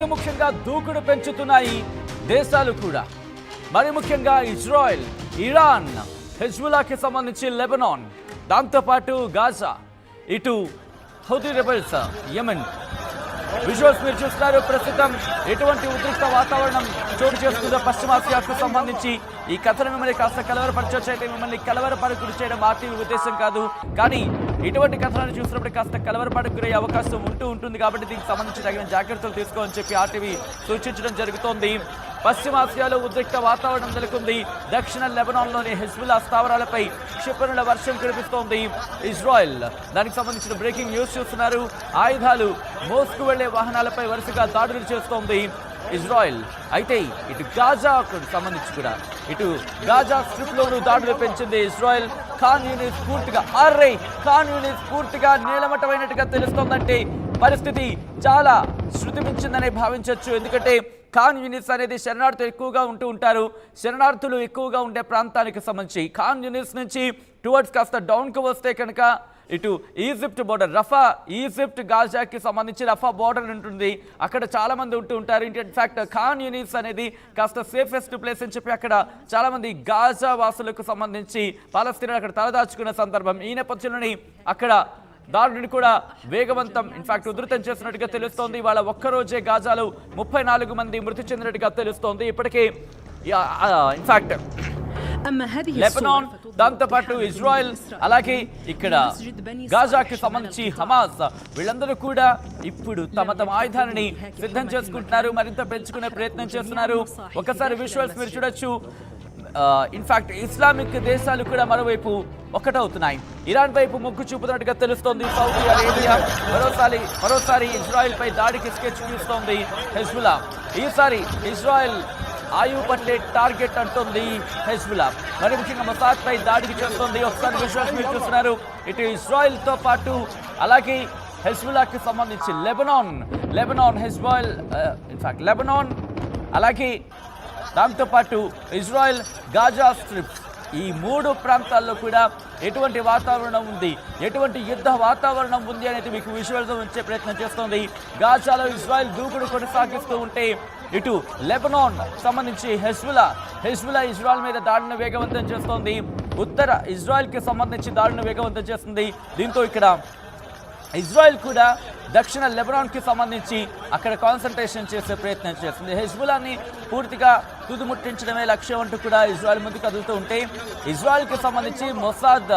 ముఖ్యంగా దూకుడు పెంచుతున్నాయి దేశాలు కూడా. మరి ముఖ్యంగా ఇజ్రాయెల్, ఇరాన్, హెజ్బుల్లాకి సంబంధించి లెబనాన్, దాంతోపాటు గాజా, ఇటు హౌతీ రెబెల్స్, యెమెన్. విజువల్స్ మీరు చూస్తున్నారు. ప్రస్తుతం ఎటువంటి ఉద్రిక్త వాతావరణం చోటు చేసుకుందో పశ్చిమాసియాకు సంబంధించి. ఈ కథను మిమ్మల్ని కాస్త కలవరపరచొచ్చు. అయితే మిమ్మల్ని కలవరపడకుడు చేయడం ఆర్టీవీ ఉద్దేశం కాదు, కానీ ఇటువంటి కథనాన్ని చూసినప్పుడు కాస్త కలవరపడకునే అవకాశం ఉంటుంది. కాబట్టి దీనికి సంబంధించి తగిన జాగ్రత్తలు తీసుకోవాలని చెప్పి ఆర్టీవీ సూచించడం జరుగుతోంది. పశ్చిమాసియాలో ఉద్రిక్త వాతావరణం నెలకొంది. దక్షిణ లెబనాన్లోని హెజ్బుల్లా స్థావరాలపై క్షిపణుల వర్షం కురిపిస్తోంది ఇజ్రాయెల్. దానికి సంబంధించిన బ్రేకింగ్ న్యూస్ చూస్తున్నారు. ఆయుధాలు మోసుకు వెళ్లే వాహనాలపై వరుసగా దాడులు చేస్తోంది ఇజ్రాయెల్. అయితే ఇటు గాజాకు సంబంధించి కూడా ఇటు గాజా స్ట్రిప్ లోను దాడులు పెంచింది ఇజ్రాయెల్. ఖాన్ యూనిస్ పూర్తిగా నీలమట్టమైనట్టుగా తెలుస్తోందంటే పరిస్థితి చాలా శృతి మించిందనే భావించవచ్చు. ఎందుకంటే ఖాన్ యూనిస్ అనేది శరణార్థులు ఎక్కువగా ఉంటారు. శరణార్థులు ఎక్కువగా ఉండే ప్రాంతానికి సంబంధించి ఖాన్ యూనిస్ నుంచి టువర్డ్స్ కాస్త డౌన్కు వస్తే కనుక ఇటు ఈజిప్ట్ బోర్డర్, రఫా, ఈజిప్ట్ గాజాకి సంబంధించి రఫా బోర్డర్ ఉంటుంది. అక్కడ చాలా మంది ఉంటారు. ఇన్ఫాక్ట్ ఖాన్ యూనిస్ అనేది కాస్త సేఫెస్ట్ ప్లేస్ అని చెప్పి అక్కడ చాలా మంది గాజా వాసులకు సంబంధించి పాలస్తీనాలు అక్కడ తలదాచుకున్న సందర్భం. ఈ నేపథ్యంలోని అక్కడ దాడుని కూడా వేగవంతం, ఇన్ఫాక్ట్ ఉధృతం చేస్తున్నట్టుగా తెలుస్తోంది. వాళ్ళ ఒక్కరోజే గాజాలో 34 మంది మృతి చెందినట్టుగా తెలుస్తోంది. ఇప్పటికే ఇన్ఫాక్ట్ లెబనాన్, దాంతోపాటు ఇజ్రాయెల్, అలాగే ఇక్కడ గాజాకి సంబంధించి హమాస్, వీళ్ళందరూ కూడా ఇప్పుడు తమ ఆయుధాలని సిద్ధం చేసుకుంటున్నారు, మరింత పెంచుకునే ప్రయత్నం చేస్తున్నారు. ఒకసారి విజువల్స్ మీరు చూడొచ్చు. ఇన్ఫాక్ట్ ఇస్లామిక్ దేశాలు కూడా మరోవైపు ఒకటవుతున్నాయి. ఇరాన్ వైపు మొగ్గు చూపుతున్నట్టుగా తెలుస్తోంది సౌదీ అరేబియా. మరోసారి ఇజ్రాయెల్ పై దాడికి స్కెచ్ చూస్తోంది హెజ్బుల్లా. ఈసారి ఇజ్రాయెల్ ఆయువు పట్టే టార్గెట్ అంటుంది హెజ్బుల్లా. మరి ముఖ్యంగా మొసాద్ పై దాడికి చేస్తోంది. ఒకసారి విశ్వాసం మీరు చూస్తున్నారు. ఇటు ఇజ్రాయెల్ తో పాటు అలాగే హెజ్బుల్లాకి సంబంధించి లెబనాన్, హెజ్బాల్, ఇన్ఫాక్ట్ లెబనాన్, అలాగే దాంతోపాటు ఇజ్రాయెల్, గాజా స్ట్రిప్, ఈ 3 ప్రాంతాల్లో కూడా ఎటువంటి వాతావరణం ఉంది, ఎటువంటి యుద్ధ వాతావరణం ఉంది అనేది మీకు విజువల్తో ఉంచే ప్రయత్నం చేస్తోంది. గాజాలో ఇజ్రాయెల్ దూకుడు కొనసాగిస్తూ ఉంటే ఇటు లెబనాన్ సంబంధించి హెజ్బుల్లా ఇజ్రాయెల్ మీద దాడిని వేగవంతం చేస్తోంది. ఉత్తర ఇజ్రాయెల్కి సంబంధించి దాడిని వేగవంతం చేస్తుంది. దీంతో ఇక్కడ ఇజ్రాయెల్ కూడా దక్షిణ లెబనాన్కి సంబంధించి అక్కడ కాన్సన్ట్రేషన్ చేసే ప్రయత్నం చేస్తుంది. హెజ్బుల్లాని పూర్తిగా తుదిముట్టించడమే లక్ష్యం అంటూ కూడా ఇజ్రాయెల్ ముందుకు కదులుతూ ఉంటే, ఇజ్రాయెల్కి సంబంధించి మొసాద్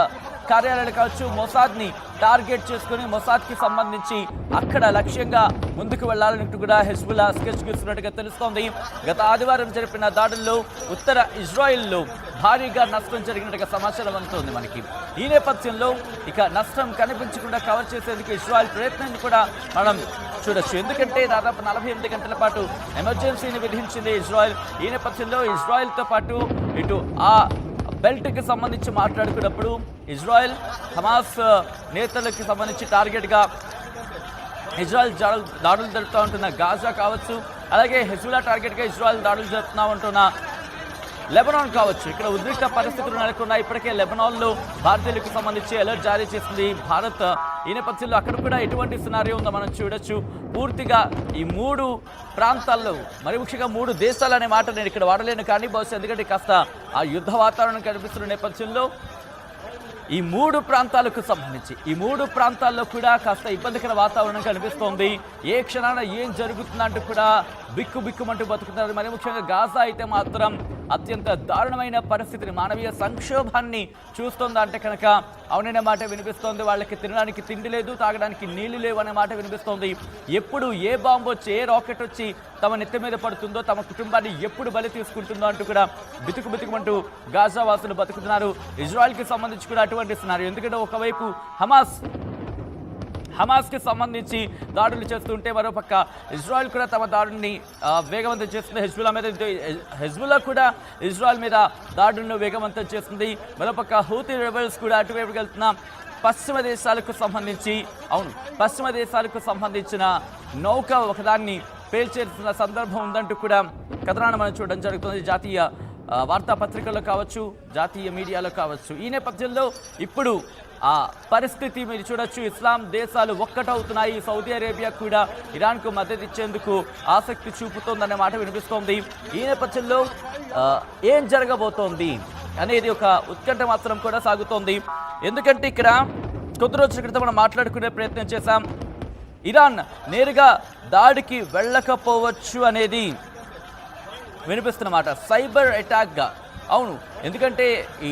కార్యాలయాలు కావచ్చు, మొసాద్ని టార్గెట్ చేసుకుని మొసాద్కి సంబంధించి అక్కడ లక్ష్యంగా ముందుకు వెళ్లాలంటూ కూడా హెజ్బుల్లా స్కెచ్ గీస్తున్నట్టుగా తెలుస్తోంది. గత ఆదివారం జరిపిన దాడుల్లో ఉత్తర ఇజ్రాయెల్లో భారీగా నష్టం జరిగినట్టుగా సమాచారం అందుతోంది మనకి. ఈ నేపథ్యంలో ఇక నష్టం కనిపించకుండా కవర్ చేసేందుకు ఇజ్రాయెల్ ప్రయత్నాన్ని కూడా మనం చూడొచ్చు. ఎందుకంటే దాదాపు 48 గంటల పాటు ఎమర్జెన్సీని విధించింది ఇజ్రాయెల్. ఈ నేపథ్యంలో ఇజ్రాయెల్తో పాటు ఇటు ఆ బెల్ట్కి సంబంధించి మాట్లాడుకున్నప్పుడు ఇజ్రాయెల్, హమాస్ నేతలకి సంబంధించి టార్గెట్గా ఇజ్రాయెల్ దాడులు జరుపుతూ ఉంటున్న గాజా కావచ్చు, అలాగే హెజ్బుల్లా టార్గెట్గా ఇజ్రాయెల్ దాడులు జరుపుతూ ఉంటున్న లెబనాన్ కావచ్చు. ఇక్కడ ఉద్రిక్త పరిస్థితులు నెలకొన్నాయి. ఇప్పటికే లెబనాన్లో భారతీయులకు సంబంధించి అలర్ట్ జారీ చేసింది భారత్. ఈ నేపథ్యంలో అక్కడ కూడా ఎటువంటి సినారియో ఉందో మనం చూడొచ్చు. పూర్తిగా ఈ 3 ప్రాంతాల్లో, మరి ముఖ్యంగా 3 దేశాలు అనే మాట నేను ఇక్కడ వాడలేను, కానీ బహుశా ఎందుకంటే కాస్త ఆ యుద్ధ వాతావరణం కనిపిస్తున్న నేపథ్యంలో ఈ 3 ప్రాంతాలకు సంబంధించి ఈ 3 ప్రాంతాల్లో కూడా కాస్త ఇబ్బందికర వాతావరణం కనిపిస్తోంది. ఏ క్షణాన ఏం జరుగుతుందంటూ కూడా బిక్కుమంటూ బతుకుతున్నారు. మరి ముఖ్యంగా గాజా అయితే మాత్రం అత్యంత దారుణమైన పరిస్థితిని, మానవీయ సంక్షోభాన్ని చూస్తోందంటే కనుక అవుననే మాట వినిపిస్తోంది. వాళ్ళకి తినడానికి తిండి లేదు, తాగడానికి నీళ్లు లేవు అనే మాట వినిపిస్తోంది. ఎప్పుడు ఏ బాంబు వచ్చి, ఏ రాకెట్ వచ్చి తమ నెత్తి మీద పడుతుందో, తమ కుటుంబాన్ని ఎప్పుడు బలి తీసుకుంటుందో అంటూ కూడా బితుకుమంటూ గాజా వాసులు బతుకుతున్నారు. ఇజ్రాయెల్కి సంబంధించి కూడా అటువంటి సినారియో. ఎందుకంటే ఒకవైపు హమాస్కి సంబంధించి దాడులు చేస్తుంటే మరోపక్క ఇజ్రాయెల్ కూడా తమ దాడుని వేగవంతం చేస్తుంది హెజ్బుల్లా మీద. హెజ్బుల్లా కూడా ఇజ్రాయెల్ మీద దాడులను వేగవంతం చేస్తుంది. మరోపక్క హూతీ రెబెల్స్ కూడా అటువైపుకి వెళ్తున్న పశ్చిమ దేశాలకు సంబంధించిన నౌక ఒకదాన్ని పేల్చేస్తున్న సందర్భం ఉందంటూ కూడా కథనాన్ని మనం చూడడం జరుగుతుంది. జాతీయ వార్తాపత్రికల్లో కావచ్చు, జాతీయ మీడియాలో కావచ్చు. ఈ నేపథ్యంలో ఇప్పుడు ఆ పరిస్థితి మీరు చూడొచ్చు. ఇస్లాం దేశాలు ఒక్కటవుతున్నాయి. సౌదీ అరేబియా కూడా ఇరాన్కు మద్దతు ఇచ్చేందుకు ఆసక్తి చూపుతోందనే మాట వినిపిస్తోంది. ఈ నేపథ్యంలో ఏం జరగబోతోంది అనేది ఒక ఉత్కంఠ మాత్రం కూడా సాగుతోంది. ఎందుకంటే ఇక్కడ కొద్ది రోజుల క్రితం మనం మాట్లాడుకునే ప్రయత్నం చేశాం. ఇరాన్ నేరుగా దాడికి వెళ్ళకపోవచ్చు అనేది వినిపిస్తున్నమాట. సైబర్ అటాక్గా. అవును, ఎందుకంటే ఈ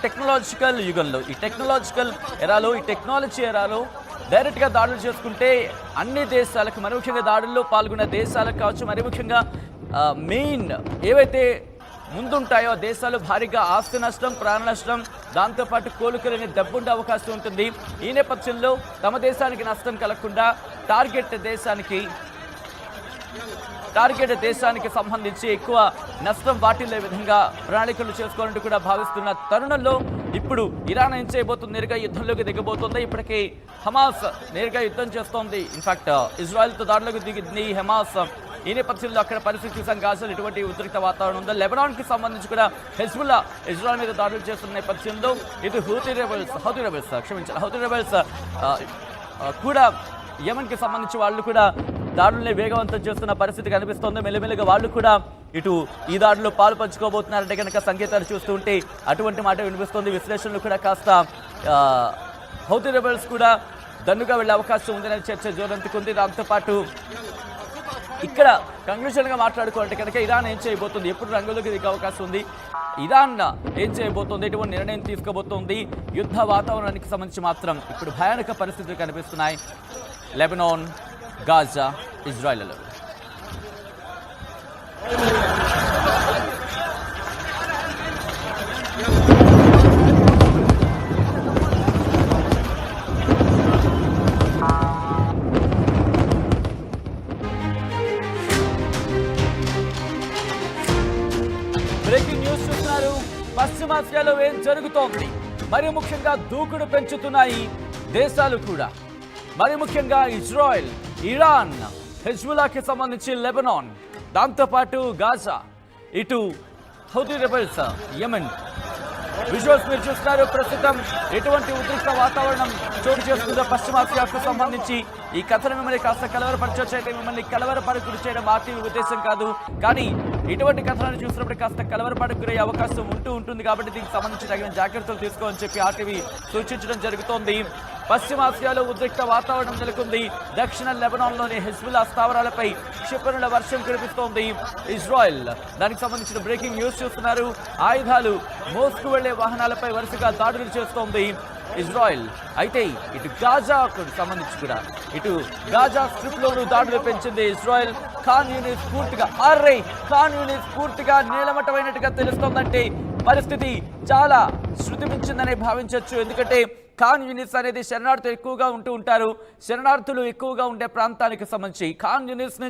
టెక్నాలజికల్ యుగంలో, ఈ టెక్నాలజీ ఎరాలో డైరెక్ట్గా దాడులు చేసుకుంటే అన్ని దేశాలకు, మరి ముఖ్యంగా దాడుల్లో పాల్గొన్న దేశాలకు కావచ్చు, మరి ముఖ్యంగా మెయిన్ ఏవైతే ముందుంటాయో దేశాలు భారీగా ఆస్తి నష్టం, ప్రాణ నష్టం, దాంతోపాటు కోలుకోలేని దెబ్బుండే అవకాశం ఉంటుంది. ఈ నేపథ్యంలో తమ దేశానికి నష్టం కలగకుండా టార్గెట్ దేశానికి సంబంధించి ఎక్కువ నష్టం వాటిల్లే విధంగా ప్రణాళికలు చేసుకోవాలంటూ కూడా భావిస్తున్న తరుణంలో ఇప్పుడు ఇరాన్ ఏం చేయబోతుంది? నేరుగా యుద్ధంలోకి దిగబోతుంది. ఇప్పటికే హమాస్ నేరుగా యుద్ధం చేస్తోంది. ఇన్ఫాక్ట్ ఇజ్రాయెల్తో దాడులకు దిగింది హమాస్. ఈ నేపథ్యంలో అక్కడ పరిస్థితి చూసాం. గాజాలో ఎటువంటి ఉద్రిక్త వాతావరణం ఉందో. లెబనాన్కి సంబంధించి కూడా హెజ్బుల్లా ఇజ్రాయెల్ మీద దాడులు చేస్తున్న నేపథ్యంలో ఇది హౌతీ రెబెల్స్ కూడా యెమెన్కి సంబంధించి వాళ్ళు కూడా దాడుల్ని వేగవంతం చేస్తున్న పరిస్థితి కనిపిస్తోంది. మెల్లమెల్లగా వాళ్ళు కూడా ఇటు ఈ దాడిలో పాలు పంచుకోబోతున్నారంటే కనుక సంకేతాలు చూస్తూ ఉంటే అటువంటి మాట వినిపిస్తోంది. విశ్లేషణలు కూడా కాస్త హౌతీ రెబెల్స్ కూడా దన్నుగా వెళ్ళే అవకాశం ఉందనే చర్చ జోరందుకుంది. దాంతోపాటు ఇక్కడ కంక్లూజన్గా మాట్లాడుకోవాలంటే కనుక ఇరాన్ ఏం చేయబోతుంది, ఎప్పుడు రంగులోకి దిగే అవకాశం ఉంది, ఇరాన్ ఏం చేయబోతోంది, ఎటువంటి నిర్ణయం తీసుకోబోతోంది, యుద్ధ వాతావరణానికి సంబంధించి మాత్రం ఇప్పుడు భయానక పరిస్థితులు కనిపిస్తున్నాయి లెబనాన్, గాజా, ఇజ్రాయెల్లో. బ్రేకింగ్ న్యూస్ చూస్తున్నారు. పశ్చిమాసియాలో ఏం జరుగుతోంది? మరి ముఖ్యంగా దూకుడు పెంచుతున్నాయి దేశాలు కూడా. మరి ముఖ్యంగా ఇజ్రాయెల్, ఇరాన్, హెజ్బుల్లాకి సంబంధించి లెబనాన్, దాంతోపాటు గాజా, ఇటు హౌతీ రెబెల్స్, యెమెన్. విజువల్స్ మీరు చూస్తున్నారు. ప్రస్తుతం ఎటువంటి ఉద్రిక్త వాతావరణం చోటు చేసుకుందో పశ్చిమాసియాకు సంబంధించి. ఈ కథను మిమ్మల్ని కాస్త కలవరపరచొచ్చు. అయితే మిమ్మల్ని కలవరపడకుని చేయడం ఆర్టీవీ ఉద్దేశం కాదు, కానీ ఇటువంటి కథనాన్ని చూసినప్పుడు కాస్త కలవరపడకునే అవకాశం ఉంటుంది. కాబట్టి దీనికి సంబంధించి తగిన జాగ్రత్తలు తీసుకోవాలని చెప్పి ఆర్టీవీ సూచించడం జరుగుతోంది. పశ్చిమాసియాలో ఉద్రిక్త వాతావరణం నెలకొంది. దక్షిణ లెబనాన్లోని హెజ్బుల్లా స్థావరాలపై క్షిపణుల వర్షం కురిపిస్తోంది ఇజ్రాయెల్. దానికి సంబంధించిన బ్రేకింగ్ న్యూస్ చూస్తున్నారు. ఆయుధాలు మోసుకు వెళ్లే వాహనాలపై వరుసగా దాడులు చేస్తోంది ఇజ్రాయెల్. అయితే ఇటు గాజాకు సంబంధించి కూడా, ఇటు గాజా స్ట్రిప్ లోను దాడులు పెంచింది ఇజ్రాయెల్. ఖాన్ యూనిస్ పూర్తిగా నీలమట్టమైనట్టుగా తెలుస్తోందంటే పరిస్థితి చాలా శృతి మించిందనే భావించవచ్చు. ఎందుకంటే ఖాన్ యూనిస్ అనేది శరణార్థులు ఎక్కువగా ఉంటారు. శరణార్థులు ఎక్కువగా ఉండే ప్రాంతానికి సంబంధించి ఖాన్ యూనిస్ నుంచి